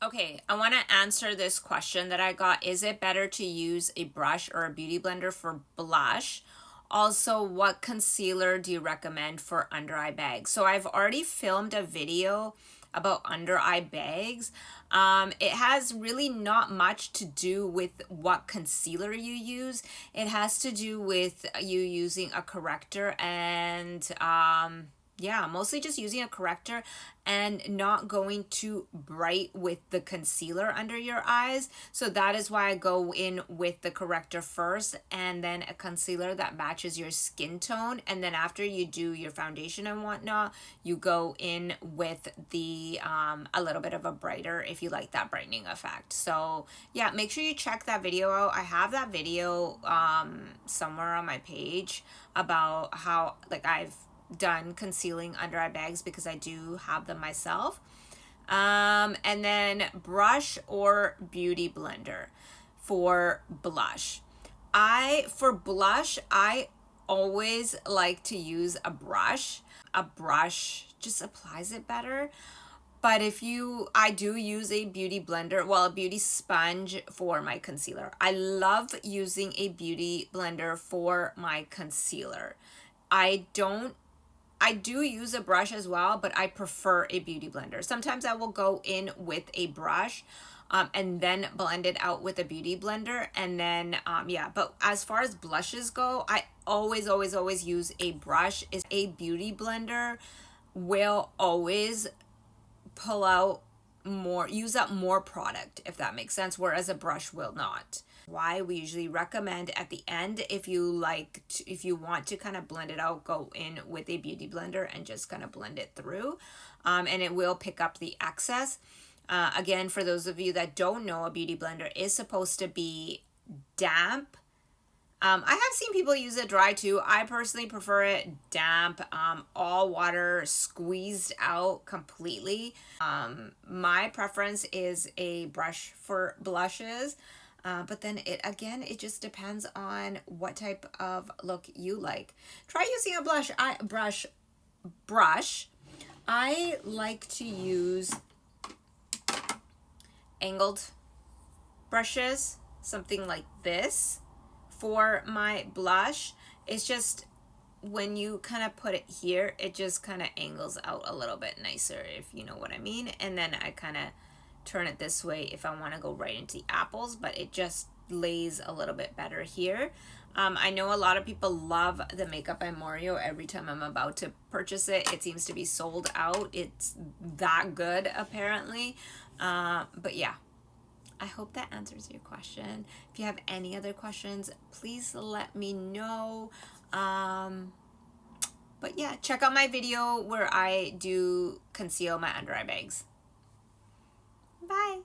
Okay, I want to answer this question that I got. Is it better to use a brush or a beauty blender for blush? Also, what concealer do you recommend for under eye bags? So I've already filmed a video about under eye bags. It has really not much to do with what concealer you use. It has to do with you using a corrector and yeah, mostly just using a corrector and not going too bright with the concealer under your eyes. So that is why I go in with the corrector first and then a concealer that matches your skin tone. And then after you do your foundation and whatnot, you go in with the a little bit of a brighter if you like that brightening effect. So yeah, make sure you check that video out. I have that video somewhere on my page about how like I've done concealing under eye bags because I do have them myself. And then brush or beauty blender for blush. For blush, I always like to use a brush. A brush just applies it better. But I do use a beauty blender, well, a beauty sponge for my concealer. I love using a beauty blender for my concealer. I do use a brush as well, but I prefer a beauty blender. Sometimes I will go in with a brush and then blend it out with a beauty blender. And then, yeah, but as far as blushes go, I always use a brush. Is a beauty blender will always use up more product, if that makes sense, whereas a brush will not. Why we usually recommend at the end, if you want to kind of blend it out, go in with a beauty blender and just kind of blend it through, and it will pick up the excess. Again, for those of you that don't know, a beauty blender is supposed to be damp. I have seen people use it dry too. I personally prefer it damp, all water squeezed out completely. My preference is a brush for blushes. But then it just depends on what type of look you like. Try using a brush. I like to use angled brushes, something like this for my blush. It's just when you kind of put it here, it just kind of angles out a little bit nicer, if you know what I mean. And then I kind of turn it this way if I want to go right into the apples, but it just lays a little bit better here. I know a lot of people love the Makeup by Mario. Every time I'm about to purchase it, it seems to be sold out. It's that good apparently. But yeah, I hope that answers your question. If you have any other questions, please let me know. But yeah, check out my video where I do conceal my under eye bags. Bye.